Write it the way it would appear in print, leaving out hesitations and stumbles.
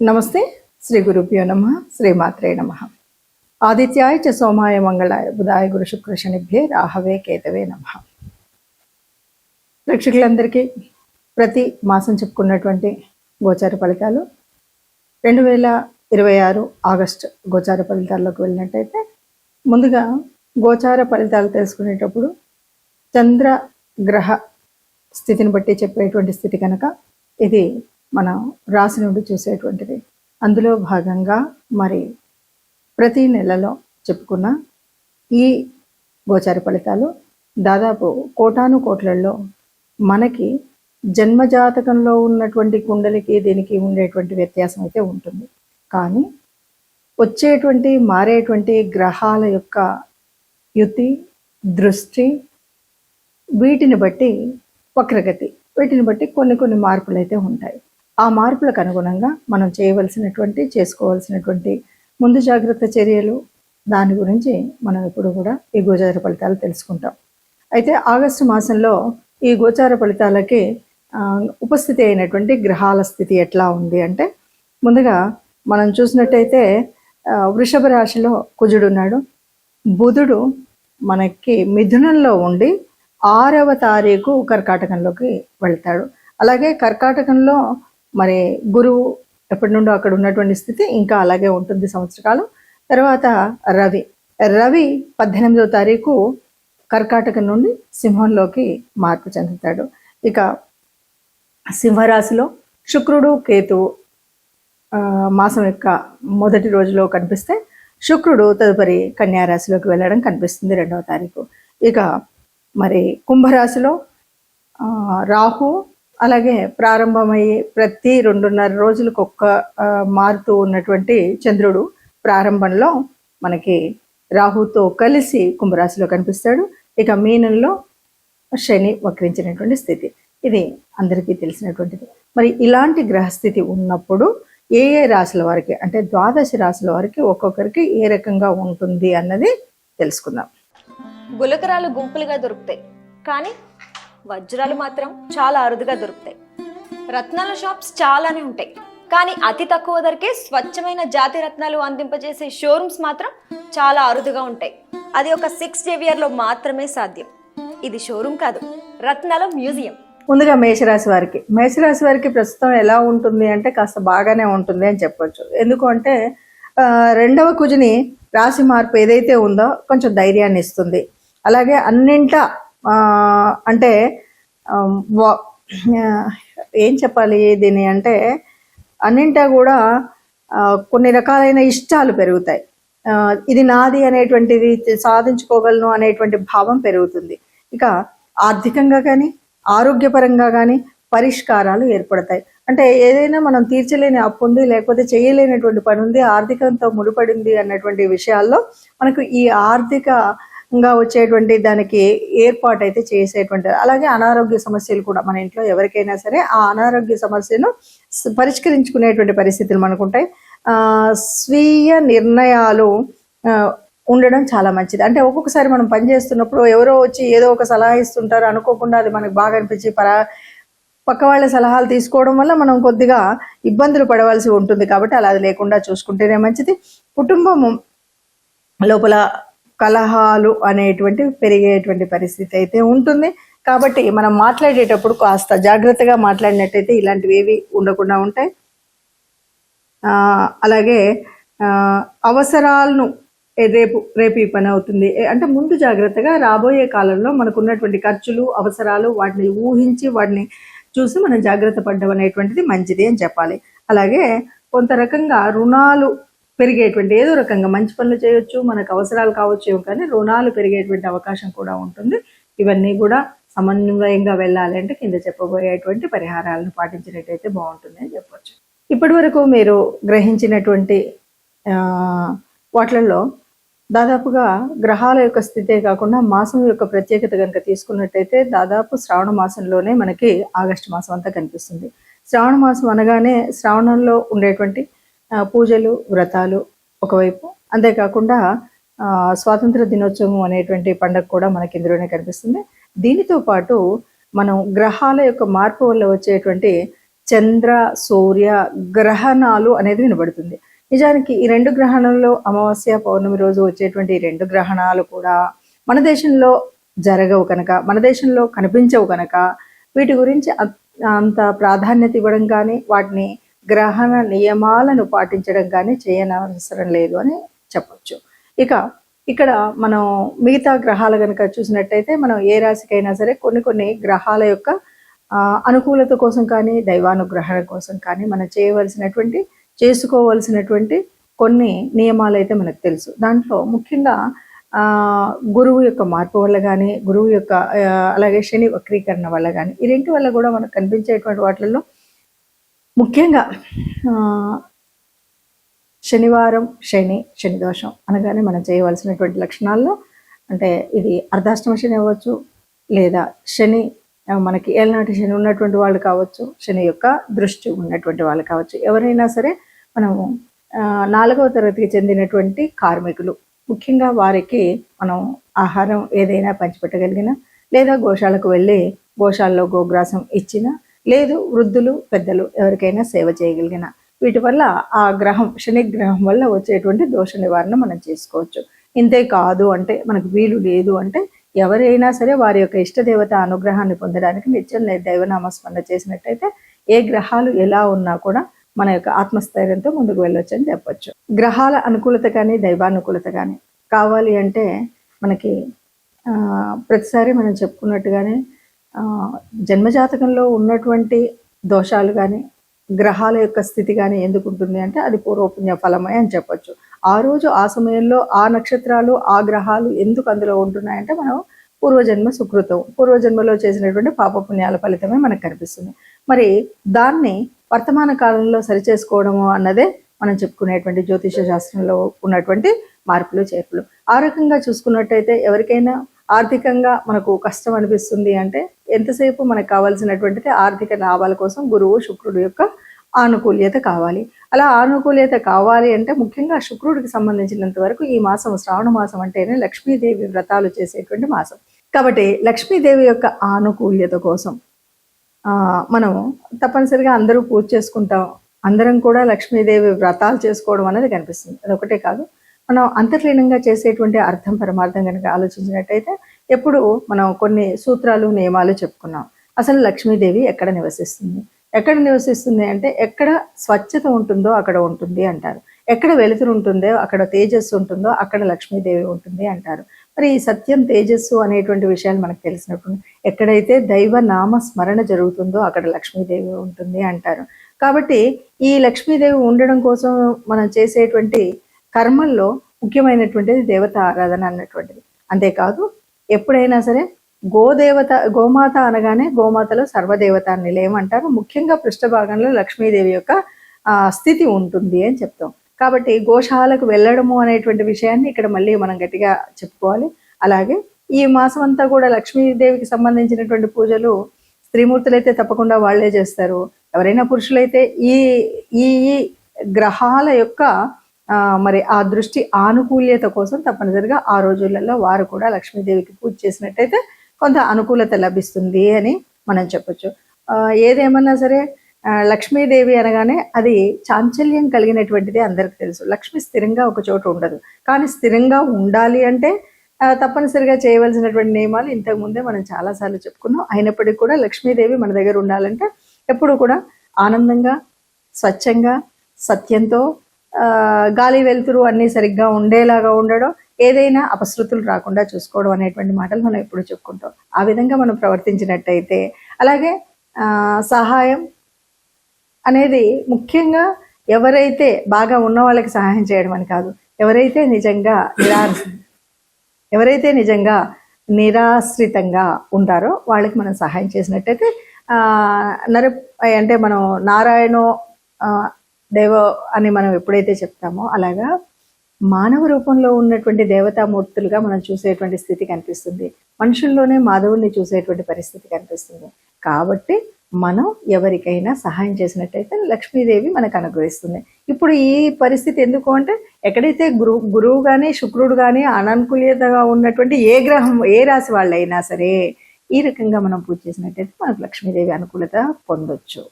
నమస్తే. శ్రీ గురుభ్యో నమ. శ్రీమాత్రే నమ. ఆదిత్యాయ చ సోమాయ మంగళాయ బుధాయ గురు శుక్ర శనిభ్యే రాహవే కేతవే నమ. ప్రేక్షకులందరికీ ప్రతి మాసం చెప్పుకున్నటువంటి గోచార ఫలితాలు 2026 ఆగస్టు గోచార ఫలితాల్లోకి వెళ్ళినట్టయితే, ముందుగా గోచార ఫలితాలు తెలుసుకునేటప్పుడు చంద్ర గ్రహ స్థితిని బట్టి చెప్పేటువంటి స్థితి కనుక ఇది మన రాశి నుండి చూసేటువంటిది. అందులో భాగంగా మరి ప్రతి నెలలో చెప్పుకున్న ఈ గోచార ఫలితాలు దాదాపు కోటాను కోట్లలో మనకి జన్మజాతకంలో ఉన్నటువంటి కుండలికి దీనికి ఉండేటువంటి వ్యత్యాసం అయితే ఉంటుంది. కానీ వచ్చేటువంటి మారేటువంటి గ్రహాల యొక్క యుతి, దృష్టి, వీటిని బట్టి వక్రగతి, వీటిని బట్టి కొన్ని మార్పులు అయితే ఉంటాయి. ఆ మార్పులకు అనుగుణంగా మనం చేసుకోవాల్సినటువంటి ముందు జాగ్రత్త చర్యలు, దాని గురించి మనం ఇప్పుడు కూడా ఈ గోచార ఫలితాలు తెలుసుకుంటాం. అయితే ఆగస్టు మాసంలో ఈ గోచార ఫలితాలకి ఉపస్థితి అయినటువంటి గ్రహాల స్థితి ఎట్లా ఉంది అంటే, ముందుగా మనం చూసినట్టయితే వృషభ రాశిలో కుజుడు ఉన్నాడు. బుధుడు మనకి మిథునంలో ఉండి 6వ తారీఖు కర్కాటకంలోకి వెళ్తాడు. అలాగే కర్కాటకంలో మరి గురువు ఎప్పటి నుండో అక్కడ ఉన్నటువంటి స్థితి ఇంకా అలాగే ఉంటుంది సంవత్సరకాలం. తర్వాత రవి 18వ తారీఖు కర్కాటకం నుండి సింహంలోకి మార్పు చెందుతాడు. ఇక సింహరాశిలో శుక్రుడు, కేతువు మాసం యొక్క మొదటి రోజులో కనిపిస్తే, శుక్రుడు తదుపరి కన్యారాశిలోకి వెళ్ళడం కనిపిస్తుంది 2వ తారీఖు. ఇక మరి కుంభరాశిలో రాహు, అలాగే ప్రారంభమయ్యి ప్రతి 2.5 రోజులకు మారుతూ ఉన్నటువంటి చంద్రుడు ప్రారంభంలో మనకి రాహుతో కలిసి కుంభరాశిలో కనిపిస్తాడు. ఇక మీనంలో శని వక్రించినటువంటి స్థితి, ఇది అందరికీ తెలిసినటువంటిది. మరి ఇలాంటి గ్రహస్థితి ఉన్నప్పుడు ఏ రాశుల వారికి అంటే ద్వాదశ రాశుల వారికి ఒక్కొక్కరికి ఏ రకంగా ఉంటుంది అన్నది తెలుసుకుందాం. గులకరాలు గుంపులుగా దొరుకుతాయి, కానీ వజ్రాలు మాత్రం చాలా అరుదుగా దొరుకుతాయి. రత్నాల షాప్స్ చాలానే ఉంటాయి, కానీ అతి తక్కువ ధరకే స్వచ్ఛమైన జాతి రత్నాలు అందింపజేసే షోరూమ్స్ మాత్రం చాలా అరుదుగా ఉంటాయి. అది ఒక 6 జేవియర్లో మాత్రమే సాధ్యం. ఇది షోరూమ్ కాదు, రత్నాల మ్యూజియం. ముందుగా మేషరాశి వారికి ప్రస్తుతం ఎలా ఉంటుంది అంటే కాస్త బాగానే ఉంటుంది అని చెప్పొచ్చు. ఎందుకు అంటే 2వ కుజుని రాశి మార్పు ఏదైతే ఉందో కొంచెం ధైర్యాన్ని ఇస్తుంది. అలాగే అన్నింట అంటే ఏం చెప్పాలి దీన్ని అంటే, అన్నింటా కూడా కొన్ని రకాలైన ఇష్టాలు పెరుగుతాయి. ఇది నాది అనేటువంటిది, సాధించుకోగలను అనేటువంటి భావం పెరుగుతుంది. ఇక ఆర్థికంగా కానీ ఆరోగ్యపరంగా కానీ పరిష్కారాలు ఏర్పడతాయి. అంటే ఏదైనా మనం తీర్చలేని అప్పు ఉంది, లేకపోతే చేయలేనటువంటి పని ఉంది, ఆర్థికంతో ముడిపడింది అన్నటువంటి విషయాల్లో మనకు ఈ ఆర్థికంగా వచ్చేటువంటి దానికి ఏర్పాటు అయితే చేసేటువంటి, అలాగే అనారోగ్య సమస్యలు కూడా మన ఇంట్లో ఎవరికైనా సరే ఆ అనారోగ్య సమస్యను పరిష్కరించుకునేటువంటి పరిస్థితులు మనకుంటాయి. స్వీయ నిర్ణయాలు ఉండడం చాలా మంచిది. అంటే ఒక్కొక్కసారి మనం పనిచేస్తున్నప్పుడు ఎవరో వచ్చి ఏదో ఒక సలహా ఇస్తుంటారు, అనుకోకుండా అది మనకు బాగా అనిపించి పక్క వాళ్ళ సలహాలు తీసుకోవడం వల్ల మనం కొద్దిగా ఇబ్బందులు పడవలసి ఉంటుంది. కాబట్టి అలా లేకుండా చూసుకుంటేనే మంచిది. కుటుంబం లోపల కలహాలు అనేటువంటివి పెరిగేటువంటి పరిస్థితి అయితే ఉంటుంది. కాబట్టి మనం మాట్లాడేటప్పుడు కాస్త జాగ్రత్తగా మాట్లాడినట్టయితే ఇలాంటివి ఏవి ఉండకుండా ఉంటాయి. అలాగే అవసరాలను రేపు ఈ పని అవుతుంది అంటే ముందు జాగ్రత్తగా రాబోయే కాలంలో మనకు ఉన్నటువంటి ఖర్చులు, అవసరాలు, వాటిని ఊహించి వాటిని చూసి మనం జాగ్రత్త పడ్డం అనేటువంటిది మంచిది అని చెప్పాలి. అలాగే కొంత రకంగా రుణాలు పెరిగేటువంటి, ఏదో రకంగా మంచి పనులు చేయొచ్చు, మనకు అవసరాలు కావచ్చు, కానీ రుణాలు పెరిగేటువంటి అవకాశం కూడా ఉంటుంది. ఇవన్నీ కూడా సమన్వయంగా వెళ్ళాలి అంటే కింద చెప్పబోయేటువంటి పరిహారాలను పాటించినట్టయితే బాగుంటుంది అని చెప్పవచ్చు. ఇప్పటి వరకు మీరు గ్రహించినటువంటి వాటిల్లో దాదాపుగా గ్రహాల యొక్క స్థితే కాకుండా మాసం యొక్క ప్రత్యేకత కనుక తీసుకున్నట్టయితే దాదాపు శ్రావణ మాసంలోనే మనకి ఆగస్టు మాసం అంతా కనిపిస్తుంది. శ్రావణ మాసం అనగానే శ్రావణంలో ఉండేటువంటి పూజలు, వ్రతాలు ఒకవైపు, అంతేకాకుండా స్వాతంత్ర దినోత్సవం అనేటువంటి పండుగ కూడా మనకి ఇందులోనే కనిపిస్తుంది. దీనితో పాటు మనం గ్రహాల యొక్క మార్పు వల్ల వచ్చేటువంటి చంద్ర సూర్య గ్రహణాలు అనేది వినబడుతుంది. నిజానికి ఈ 2 గ్రహణాల్లో అమావాస్య పౌర్ణమి రోజు వచ్చేటువంటి ఈ 2 గ్రహణాలు కూడా మన దేశంలో జరగవు కనుక, మన దేశంలో కనిపించవు కనుక వీటి గురించి అంత ప్రాధాన్యత ఇవ్వడం కానీ, వాటిని గ్రహణ నియమాలను పాటించడం కానీ చేయనవసరం లేదు అని చెప్పొచ్చు. ఇక ఇక్కడ మనం మిగతా గ్రహాలు కనుక చూసినట్టయితే మనం ఏ రాశికైనా సరే కొన్ని గ్రహాల యొక్క అనుకూలత కోసం కానీ, దైవానుగ్రహణ కోసం కానీ మనం చేసుకోవలసినటువంటి కొన్ని నియమాలు అయితే మనకు తెలుసు. దాంట్లో ముఖ్యంగా గురువు యొక్క మార్పు వల్ల కానీ, గురువు యొక్క అలాగే శని వక్రీకరణ వల్ల కానీ, ఈ రెంటి వల్ల కూడా మనకు కనిపించేటువంటి వాటిల్లో ముఖ్యంగా శనివారం శని దోషం అనగానే మనం చేయవలసినటువంటి లక్షణాల్లో అంటే ఇది అర్ధాష్టమ శని అవ్వచ్చు, లేదా శని మనకి ఏళ్ళనాటి శని ఉన్నటువంటి వాళ్ళు కావచ్చు, శని యొక్క దృష్టి ఉన్నటువంటి వాళ్ళు కావచ్చు, ఎవరైనా సరే మనము 4వ తరగతికి చెందినటువంటి కార్మికులు ముఖ్యంగా వారికి మనం ఆహారం ఏదైనా పంచిపెట్టగలిగిన, లేదా గోశాలకు వెళ్ళి గోశాలలో గోగ్రాసం ఇచ్చిన, లేదు వృద్ధులు పెద్దలు ఎవరికైనా సేవ చేయగలిగిన, వీటి వల్ల ఆ గ్రహం శని గ్రహం వల్ల వచ్చేటువంటి దోష నివారణ మనం చేసుకోవచ్చు. ఇంతే కాదు అంటే మనకు వీలు లేదు అంటే ఎవరైనా సరే వారి యొక్క ఇష్టదేవత అనుగ్రహాన్ని పొందడానికి నిత్యం దైవనామస్మరణ చేసినట్టయితే ఏ గ్రహాలు ఎలా ఉన్నా కూడా మన యొక్క ఆత్మస్థైర్యంతో ముందుకు వెళ్ళొచ్చు అని చెప్పొచ్చు. గ్రహాల అనుకూలత కానీ, దైవానుకూలత కానీ కావాలి అంటే మనకి ప్రతిసారి మనం చెప్పుకున్నట్టుగానే జన్మజాతకంలో ఉన్నటువంటి దోషాలు కానీ, గ్రహాల యొక్క స్థితి కానీ ఎందుకు ఉంటుంది అంటే అది పూర్వపుణ్య ఫలమే అని చెప్పొచ్చు. ఆ రోజు ఆ సమయంలో ఆ నక్షత్రాలు ఆ గ్రహాలు ఎందుకు అందులో ఉంటున్నాయంటే మనం పూర్వజన్మ సుకృతం, పూర్వజన్మలో చేసినటువంటి పాపపుణ్యాల ఫలితమే మనకు కనిపిస్తుంది. మరి దాన్ని వర్తమాన కాలంలో సరిచేసుకోవడము అన్నదే మనం చెప్పుకునేటువంటి జ్యోతిష శాస్త్రంలో ఉన్నటువంటి మార్పులు చేర్పులు. ఆ రకంగా చూసుకున్నట్టయితే ఎవరికైనా ఆర్థికంగా మనకు కష్టం అనిపిస్తుంది అంటే ఎంతసేపు మనకు కావాల్సినటువంటిది ఆర్థిక లాభాల కోసం గురువు శుక్రుడు యొక్క ఆనుకూల్యత కావాలి. అలా ఆనుకూల్యత కావాలి అంటే ముఖ్యంగా శుక్రుడికి సంబంధించినంత వరకు ఈ మాసం శ్రావణ మాసం అంటేనే లక్ష్మీదేవి వ్రతాలు చేసేటువంటి మాసం. కాబట్టి లక్ష్మీదేవి యొక్క ఆనుకూల్యత కోసం మనం తప్పనిసరిగా అందరూ పూజ చేసుకుంటాం, అందరం కూడా లక్ష్మీదేవి వ్రతాలు చేసుకోవడం అనేది కనిపిస్తుంది. అదొకటే కాదు, మనం అంతర్లీనంగా చేసేటువంటి అర్థం పరమార్థం కనుక ఆలోచించినట్టయితే ఎప్పుడు మనం కొన్ని సూత్రాలు నియమాలు చెప్పుకున్నాం. అసలు లక్ష్మీదేవి ఎక్కడ నివసిస్తుంది అంటే ఎక్కడ స్వచ్ఛత ఉంటుందో అక్కడ ఉంటుంది అంటారు, ఎక్కడ వెలుతురు ఉంటుందో అక్కడ తేజస్సు ఉంటుందో అక్కడ లక్ష్మీదేవి ఉంటుంది అంటారు. మరి ఈ సత్యం తేజస్సు అనేటువంటి విషయాలు మనకు తెలిసినప్పుడు ఎక్కడైతే దైవ నామ స్మరణ జరుగుతుందో అక్కడ లక్ష్మీదేవి ఉంటుంది అంటారు. కాబట్టి ఈ లక్ష్మీదేవి ఉండడం కోసం మనం చేసేటువంటి కర్మల్లో ముఖ్యమైనటువంటిది దేవత ఆరాధన అన్నటువంటిది. అంతేకాదు ఎప్పుడైనా సరే గోమాత అనగానే గోమాతలో సర్వదేవత నిలయం అంటారు. ముఖ్యంగా పృష్ఠభాగంలో లక్ష్మీదేవి యొక్క స్థితి ఉంటుంది అని చెప్తాం. కాబట్టి గోశాలకు వెళ్ళడము అనేటువంటి విషయాన్ని ఇక్కడ మళ్ళీ మనం గట్టిగా చెప్పుకోవాలి. అలాగే ఈ మాసం అంతా కూడా లక్ష్మీదేవికి సంబంధించినటువంటి పూజలు స్త్రీమూర్తులైతే తప్పకుండా వాళ్లే చేస్తారు. ఎవరైనా పురుషులైతే ఈ ఈ గ్రహాల యొక్క మరి ఆ దృష్టి ఆనుకూల్యత కోసం తప్పనిసరిగా ఆ రోజులలో వారు కూడా లక్ష్మీదేవికి పూజ చేసినట్టయితే కొంత అనుకూలత లభిస్తుంది అని మనం చెప్పొచ్చు. ఏదేమన్నా సరే లక్ష్మీదేవి అనగానే అది చాంచల్యం కలిగినటువంటిది అందరికి తెలుసు. లక్ష్మి స్థిరంగా ఒక చోట ఉండదు, కానీ స్థిరంగా ఉండాలి అంటే తప్పనిసరిగా చేయవలసినటువంటి నియమాలు ఇంతకు ముందే మనం చాలాసార్లు చెప్పుకున్నాం. అయినప్పటికీ కూడా లక్ష్మీదేవి మన దగ్గర ఉండాలంటే ఎప్పుడు కూడా ఆనందంగా, స్వచ్ఛంగా, సత్యంతో, గాలి వెలుతురు అన్నీ సరిగ్గా ఉండేలాగా ఉండడం, ఏదైనా అపశృతులు రాకుండా చూసుకోవడం అనేటువంటి మాటలు మనం ఎప్పుడు చెప్పుకుంటాం. ఆ విధంగా మనం ప్రవర్తించినట్టయితే, అలాగే సహాయం అనేది ముఖ్యంగా ఎవరైతే బాగా ఉన్న వాళ్ళకి సహాయం చేయడం అని కాదు, ఎవరైతే నిజంగా నిరాశ్రితంగా ఉంటారో వాళ్ళకి మనం సహాయం చేసినట్టయితే అంటే మనం నారాయణో దేవ అని మనం ఎప్పుడైతే చెప్తామో అలాగా మానవ రూపంలో ఉన్నటువంటి దేవతామూర్తులుగా మనం చూసేటువంటి స్థితి కనిపిస్తుంది. మనుషుల్లోనే మాధవుల్ని చూసేటువంటి పరిస్థితి కనిపిస్తుంది. కాబట్టి మనం ఎవరికైనా సహాయం చేసినట్టయితే లక్ష్మీదేవి మనకు అనుగ్రహిస్తుంది. ఇప్పుడు ఈ పరిస్థితి ఎందుకు అంటే ఎక్కడైతే గురువు కానీ శుక్రుడు కానీ అననుకూలతగా ఉన్నటువంటి ఏ గ్రహం ఏ రాశి వాళ్ళైనా సరే ఈ రకంగా మనం పూజ చేసినట్టయితే మనకు లక్ష్మీదేవి అనుకూలత పొందొచ్చు.